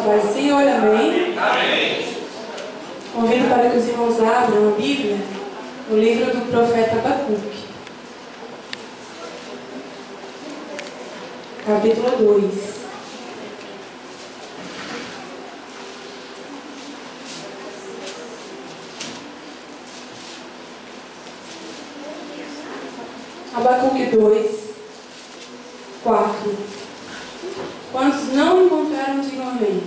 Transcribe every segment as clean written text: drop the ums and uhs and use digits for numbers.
paz do Senhor, amém? Amém. Convido para que os irmãos abram a Bíblia no livro do profeta Abacuque, capítulo 2. Abacuque 2, 4. Quantos não encontraram, digam amém.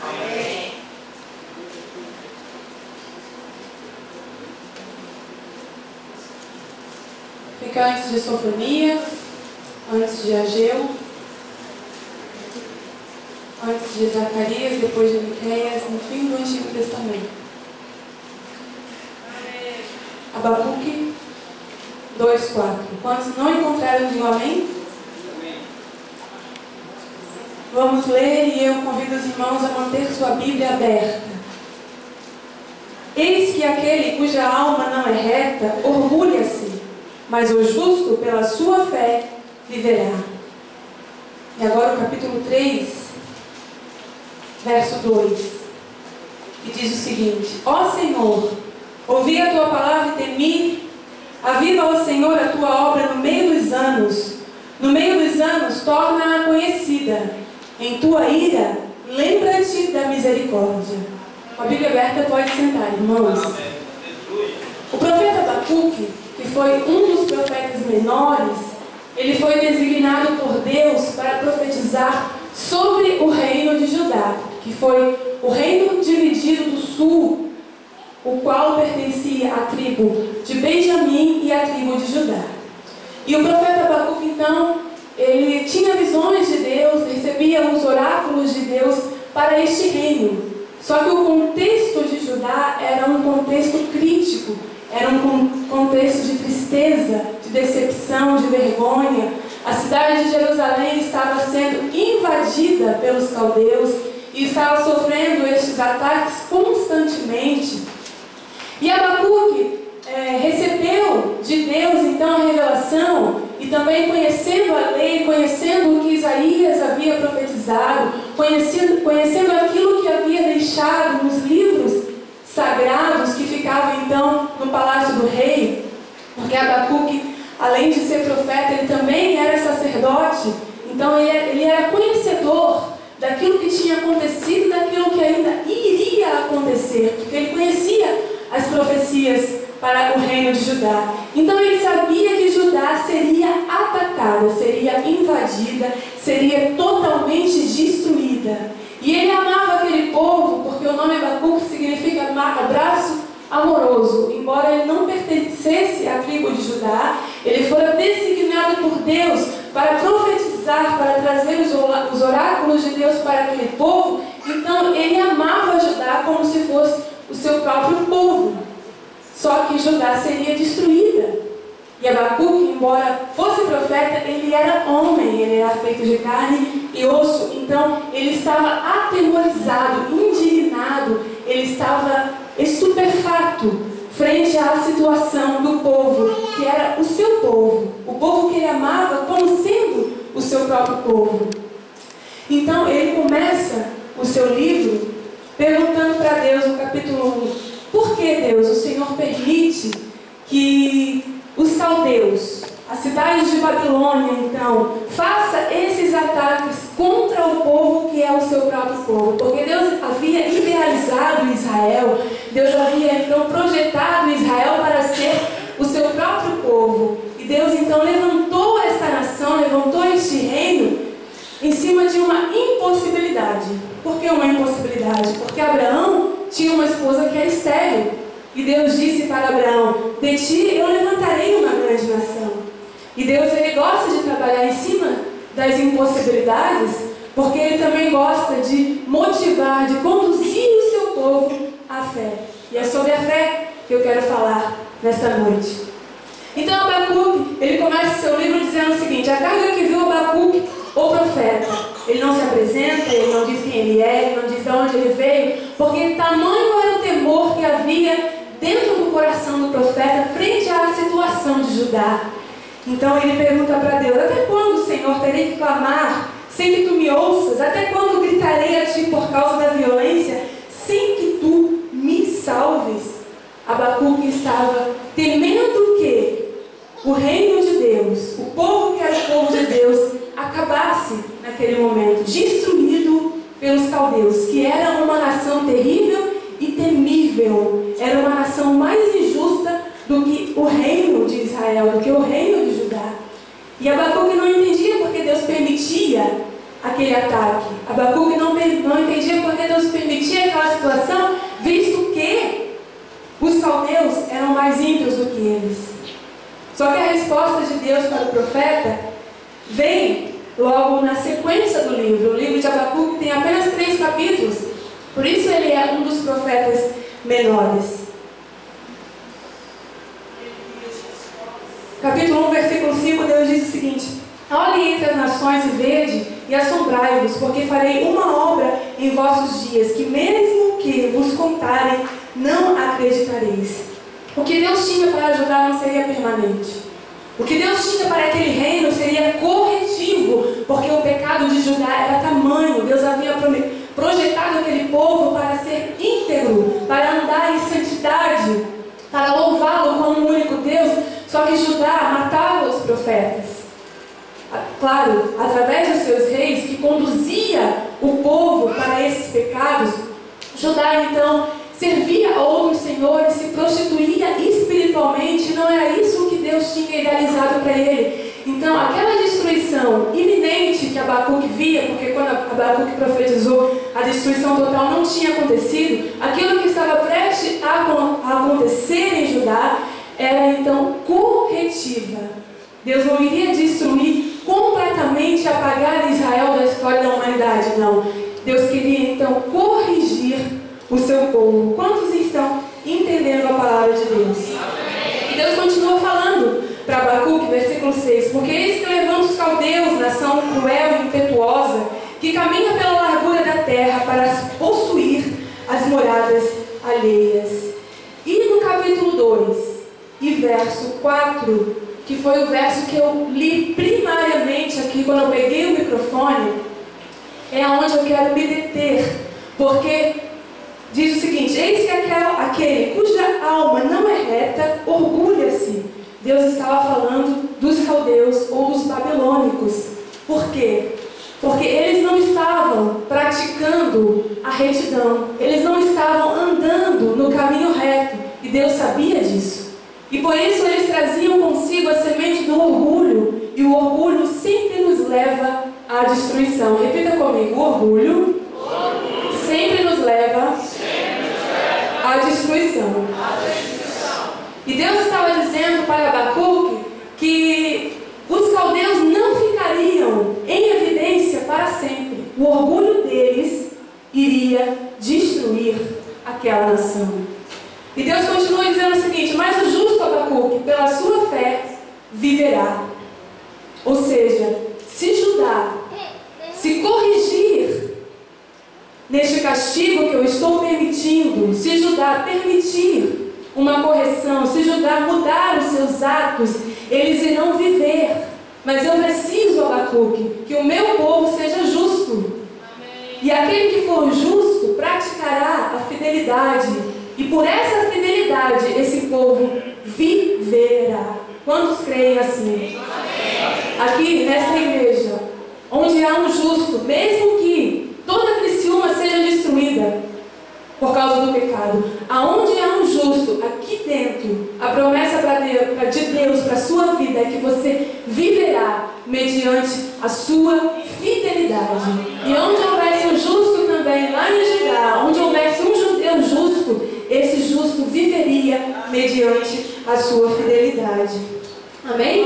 Amém. Fica antes de Sofonias, antes de Ageu, antes de Zacarias, depois de Miqueias, no fim do Antigo Testamento. Abacuque 2:4. Quantos não encontraram, digam amém? Vamos ler e eu convido os irmãos a manter sua Bíblia aberta. Eis que aquele cuja alma não é reta orgulha-se, mas o justo pela sua fé viverá. E agora o capítulo 3, verso 2, que diz o seguinte: Ó Senhor, ouvi a tua palavra e temi. Aviva, ó Senhor, a tua obra no meio dos anos. No meio dos anos, torna-a conhecida. Em tua ira, lembra-te da misericórdia. Com a Bíblia aberta, pode sentar, irmãos. O profeta Abacuque, que foi um dos profetas menores, ele foi designado por Deus para profetizar sobre o reino de Judá, que foi o reino dividido do sul, o qual pertencia à tribo de Benjamim e à tribo de Judá. E o profeta Abacuque, então, ele tinha visões de Deus, recebia os oráculos de Deus para este reino. Só que o contexto de Judá era um contexto crítico, era um contexto de tristeza, de decepção, de vergonha. A cidade de Jerusalém estava sendo invadida pelos caldeus e estava sofrendo estes ataques constantemente. E Abacuque recebeu de Deus então a revelação, e também conhecendo a lei, conhecendo o que Isaías havia profetizado, conhecendo aquilo que havia deixado nos livros sagrados que ficavam então no palácio do rei, porque Abacuque, além de ser profeta, ele também era sacerdote, então ele era conhecedor daquilo que tinha acontecido, daquilo que ainda iria acontecer, porque ele conhecia as profecias para o reino de Judá. Então ele sabia que Judá seria atacada, seria invadida, seria totalmente destruída. E ele amava aquele povo, porque o nome Abacuque significa abraço amoroso. Embora ele não pertencesse à tribo de Judá, ele fora designado por Deus para profetizar, para trazer os oráculos de Deus para aquele povo. Então ele amava Judá como se fosse o seu próprio povo. Só que Judá seria destruída. E Abacuque, embora fosse profeta, ele era homem, ele era feito de carne e osso. Então ele estava atemorizado, indignado, ele estava estupefato frente à situação do povo, que era o seu povo, o povo que ele amava como sendo o seu próprio povo. Então ele começa o seu livro perguntando para Deus, no capítulo 1, por que, Deus, o Senhor permite que os caldeus, a cidade de Babilônia, então, faça esses ataques contra o povo que é o seu próprio povo? Porque Deus havia idealizado Israel, Deus havia então projetado Israel para ser o seu próprio povo. E Deus então levantou esta nação, levantou este reino em cima de uma impossibilidade. Por que uma impossibilidade? Porque Abraão tinha uma esposa que era estéril. E Deus disse para Abraão: de ti eu levantarei uma grande nação. E Deus, ele gosta de trabalhar em cima das impossibilidades, porque ele também gosta de motivar, de conduzir o seu povo à fé. E é sobre a fé que eu quero falar nesta noite. Então Abacuque, ele começa o seu livro dizendo o seguinte: a carga que viu Abacuque, o profeta. Ele não se apresenta, ele não diz quem ele é, ele não diz de onde ele veio, porque tamanho era o temor que havia dentro do coração do profeta frente à situação de Judá. Então ele pergunta para Deus: até quando, Senhor, terei que clamar sem que tu me ouças? Até quando gritarei a ti por causa da reino de Deus, o povo que era o povo de Deus, acabasse naquele momento, destruído pelos caldeus, que era uma nação terrível e temível, era uma nação mais injusta do que o reino de Israel, do que o reino de Judá. E Abacuque não entendia porque Deus permitia aquele ataque. Abacuque não entendia porque Deus permitia aquela situação, visto que os caldeus eram mais ímpios do que eles. Só que a resposta de Deus para o profeta vem logo na sequência do livro. O livro de Abacuque tem apenas 3 capítulos, por isso ele é um dos profetas menores. Capítulo 1, versículo 5, Deus diz o seguinte: olhem entre as nações e vede e assombrai-vos, porque farei uma obra em vossos dias, que mesmo que vos contarem, não acreditareis. O que Deus tinha para ajudar não seria permanente. O que Deus tinha para aquele reino seria corretivo, porque o pecado de Judá era tamanho. Deus havia projetado aquele povo para ser íntegro, para andar em santidade, para louvá-lo como o único Deus. Só que Judá matava os profetas. Claro, através dos seus reis, que conduzia o povo para esses pecados. Judá, então, servia a outros senhores, se prostituía espiritualmente. Não era isso que Deus tinha idealizado para ele. Então, aquela destruição iminente que Abacuque via, porque quando Abacuque profetizou, a destruição total não tinha acontecido. Aquilo que estava prestes a acontecer em Judá era então corretiva. Deus não iria destruir completamente, apagar Israel da história da humanidade, não. Deus queria então corrigir o seu povo. Quantos estão entendendo a palavra de Deus? E Deus continua falando para Abacuque, versículo 6: porque eis que levanta os caldeus, nação cruel e impetuosa, que caminha pela largura da terra para possuir as moradas alheias. E no capítulo 2 e verso 4, que foi o verso que eu li primariamente aqui quando eu peguei o microfone, é onde eu quero me deter, porque diz o seguinte: eis que aquele cuja alma não é reta orgulha-se. Deus estava falando dos caldeus ou dos babilônicos. Por quê? Porque eles não estavam praticando a retidão, eles não estavam andando no caminho reto, e Deus sabia disso. E por isso eles traziam consigo a semente do orgulho, e o orgulho sempre nos leva à destruição. Repita comigo: o orgulho sempre nos leva à destruição. E Deus estava dizendo para Abacuque que os caldeus não ficariam em evidência para sempre. O orgulho deles iria destruir aquela nação. E Deus continua dizendo o seguinte: mas o justo Abacuque, pela sua fé, viverá. Ou seja, se Judá se corrigir neste castigo que eu estou permitindo, se Judá permitir uma correção, se Judá mudar os seus atos, eles irão viver. Mas eu preciso, Abacuque, que o meu povo seja justo. Amém. E aquele que for justo praticará a fidelidade. E por essa fidelidade esse povo viverá. Quantos creem assim? Amém. Aqui nesta igreja, onde há um justo, mesmo que toda Criciúma seja destruída por causa do pecado, aonde há um justo, aqui dentro, a promessa de Deus para a sua vida é que você viverá mediante a sua fidelidade. E onde houvesse um justo também, lá em Judá, onde houvesse um judeu justo, esse justo viveria mediante a sua fidelidade. Amém?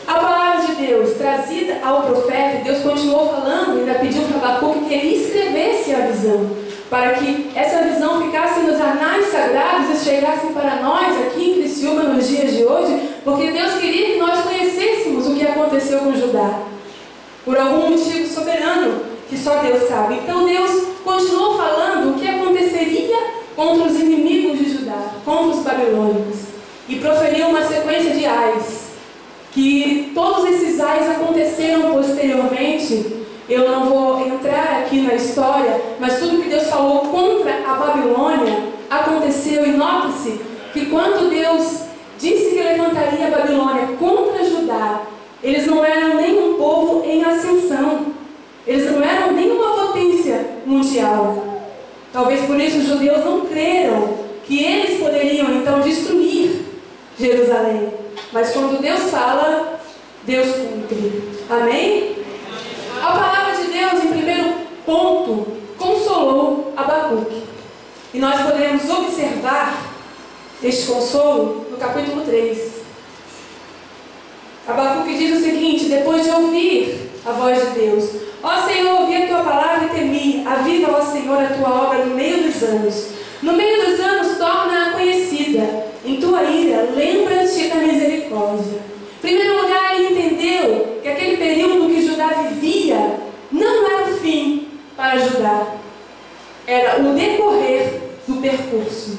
A palavra de Deus trazida ao profeta, Deus continuou falando, ainda pediu para Abacuque que ele escrevesse a visão, para que essa visão ficasse nos anais sagrados e chegasse para nós aqui em Criciúma nos dias de hoje, porque Deus queria que nós conhecêssemos o que aconteceu com Judá, por algum motivo soberano que só Deus sabe. Então Deus continuou falando o que aconteceria contra os inimigos de Judá, contra os babilônicos, e proferiu uma sequência de ais, que todos esses ais aconteceram posteriormente. Eu não vou entrar aqui na história, mas tudo que Deus falou contra a Babilônia aconteceu. E note-se que quando Deus disse que levantaria a Babilônia contra Judá. Eles não eram nem um povo em ascensão. Eles não eram nem uma potência mundial. Talvez por isso os judeus não creram que eles poderiam então destruir Jerusalém. Mas quando Deus fala, Deus cumpre. Amém? A palavra de Deus, em primeiro ponto, consolou Abacuque. E nós podemos observar este consolo no capítulo 3. Abacuque diz o seguinte: depois de ouvir a voz de Deus: ó Senhor, ouvi a tua palavra e temi. Aviva, ó Senhor, a tua obra no meio dos anos. No meio dos anos, torna-a conhecida. Em tua ira, lembra-te da misericórdia. Em primeiro lugar, ele entendeu que aquele período que Judá vivia não era o fim para Judá. Era o decorrer do percurso.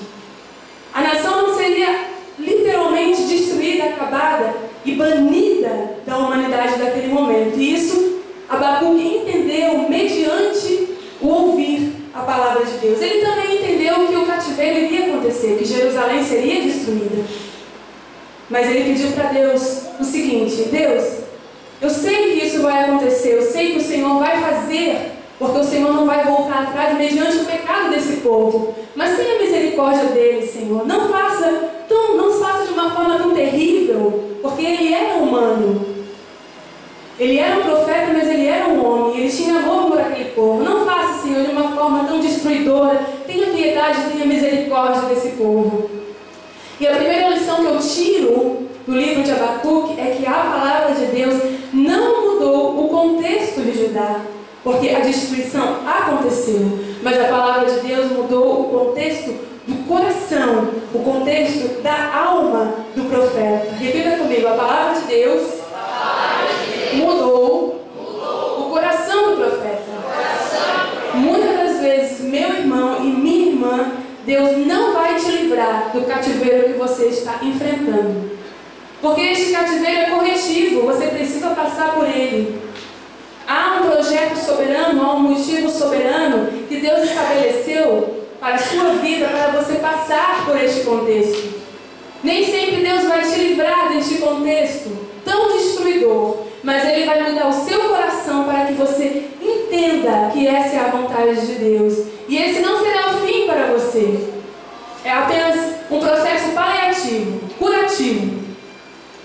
A nação não seria literalmente destruída, acabada e banida da humanidade daquele momento. E isso Abacuque entendeu mediante o ouvir a palavra de Deus. Ele também entendeu que o cativeiro iria acontecer, que Jerusalém seria destruída. Mas ele pediu para Deus o seguinte: Deus, eu sei que isso vai acontecer, eu sei que o Senhor vai fazer, porque o Senhor não vai voltar atrás mediante o pecado desse povo. Mas tenha misericórdia dele, Senhor. Não se faça de uma forma tão terrível, porque ele era humano. Ele era um profeta, mas ele era um homem. Ele tinha amor por aquele povo. Não faça, Senhor, de uma forma tão destruidora. Tenha piedade, tenha misericórdia desse povo. E a primeira lição que eu tiro do livro de Abacuque é que a palavra de Deus não mudou o contexto de Judá, porque a destruição aconteceu, mas a palavra de Deus mudou o contexto do coração, o contexto da alma do profeta. Repita comigo: a palavra de Deus mudou o coração do profeta. Muitas das vezes, meu irmão e minha irmã, Deus não vai te livrar do cativeiro que você está enfrentando, porque este cativeiro é corretivo, você precisa passar por ele. Há um projeto soberano, há um motivo soberano que Deus estabeleceu para a sua vida, para você passar por este contexto. Nem sempre Deus vai te livrar deste contexto tão destruidor, mas Ele vai mudar o seu coração para que você entenda que essa é a vontade de Deus. E esse não será o fim para você. É apenas um processo paliativo, curativo.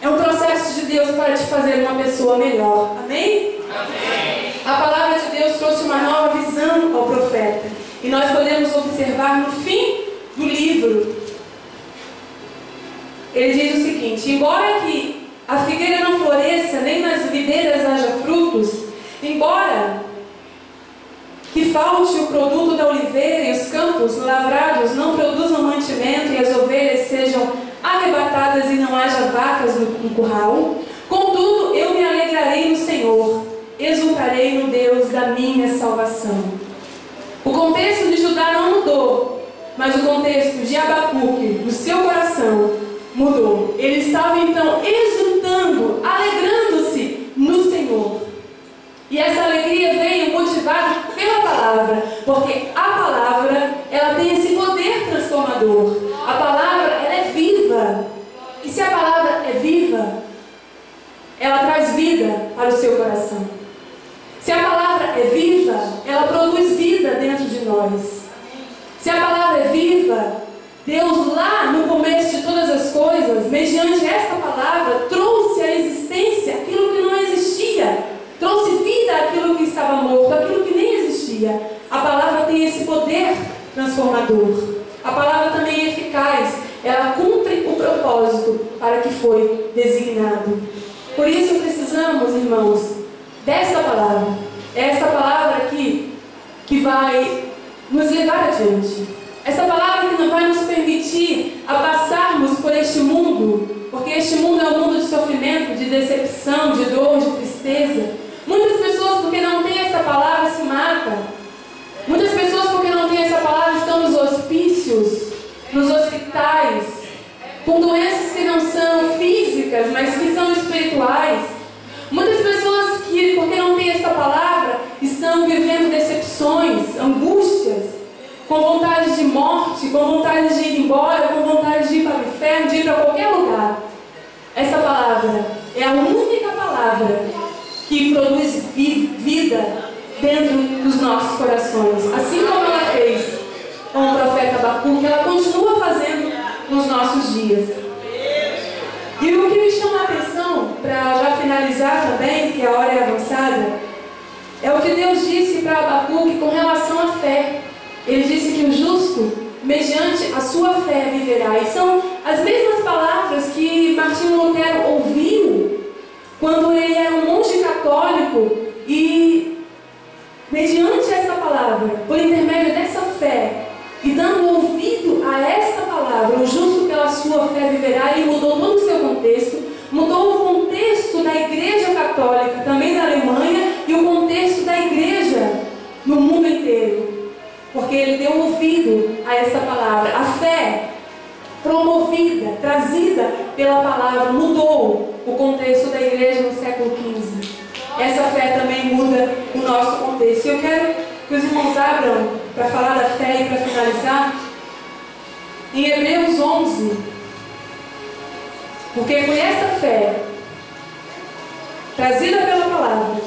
É um processo de Deus para te fazer uma pessoa melhor. Amém? Amém. A palavra de Deus trouxe uma nova visão ao profeta. E nós podemos observar no fim do livro. Ele diz o seguinte: embora que a figueira não floresça, nem nas videiras haja frutos, embora que falte o produto da oliveira e os campos lavrados não produzam mantimento e as ovelhas sejam arrebatadas e não haja vacas no curral, contudo eu me alegrarei no Senhor, exultarei no Deus da minha salvação. O contexto de Judá não mudou, mas o contexto de Abacuque, do seu coração, mudou. Ele estava então exultando, alegrando-se no Senhor. E essa alegria veio motivada pela palavra, porque a palavra, ela tem esse poder transformador. A palavra, ela é viva. E se a palavra é viva, ela traz vida para o seu coração. Se a palavra é viva, ela produz vida dentro de nós. Se a palavra é viva, Deus lá no começo de todas as coisas, mediante esta palavra, trouxe à existência aquilo que não existia. Trouxe vida àquilo que estava morto, aquilo que nem existia. A palavra tem esse poder transformador. A palavra também é eficaz. Ela cumpre o propósito para que foi designado. Por isso precisamos, irmãos, desta palavra. É esta palavra aqui que vai nos levar adiante. Essa palavra que não vai nos permitir a passarmos por este mundo, porque este mundo é um mundo de sofrimento, de decepção, de dor, de tristeza. Muitas pessoas, porque não têm essa palavra, se matam. Muitas pessoas, porque não têm essa palavra, estão nos hospícios, nos hospitais, com doenças que não são físicas, mas que são espirituais. Muitas pessoas que, porque não têm essa palavra, estão vivendo decepções, angústias, com vontade de morte, com vontade de ir embora, com vontade de ir para o inferno, de ir para qualquer lugar. essa palavra é a única palavra que produz vida dentro dos nossos corações. Assim como ela fez com o profeta Abacuque, ela continua fazendo nos nossos dias. E o que me chama a atenção, para já finalizar também, que a hora é avançada, é o que Deus disse para Abacuque com relação à fé. Ele disse que o justo, mediante a sua fé, viverá. E são as mesmas palavras que Martinho Lutero ouviu quando ele era um monge católico, e mediante essa palavra, por intermédio dessa fé, e dando ouvido a esta palavra, o justo pela sua fé viverá, ele mudou todo o seu contexto, mudou o contexto da Igreja Católica, também da Alemanha, e o contexto da Igreja no mundo inteiro, porque ele deu ouvido a essa palavra. A fé promovida, trazida pela palavra, mudou o contexto da Igreja no século XV. Essa fé também muda o nosso contexto. E eu quero que os irmãos abram para falar da fé e para finalizar em Hebreus 11, porque foi essa fé trazida pela palavra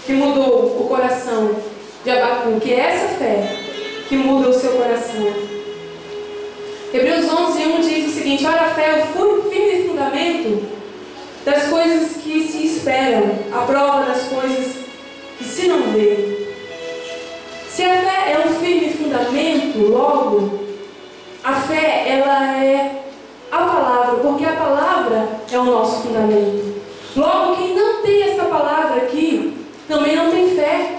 que mudou o coração de Abacuque. É essa fé que muda o seu coração. Hebreus 11:1 diz o seguinte: ora, a fé é o firme fundamento das coisas que se esperam, a prova das coisas que se não vê. Se a fé é um firme fundamento, logo, a fé, ela é a palavra, porque a palavra é o nosso fundamento. Logo, quem não tem essa palavra aqui, também não tem fé,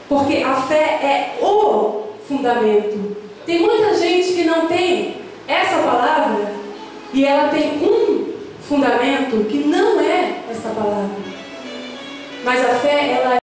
porque a fé é o fundamento. Tem muita gente que não tem essa palavra, e ela tem um fundamento que não é essa palavra. Mas a fé, ela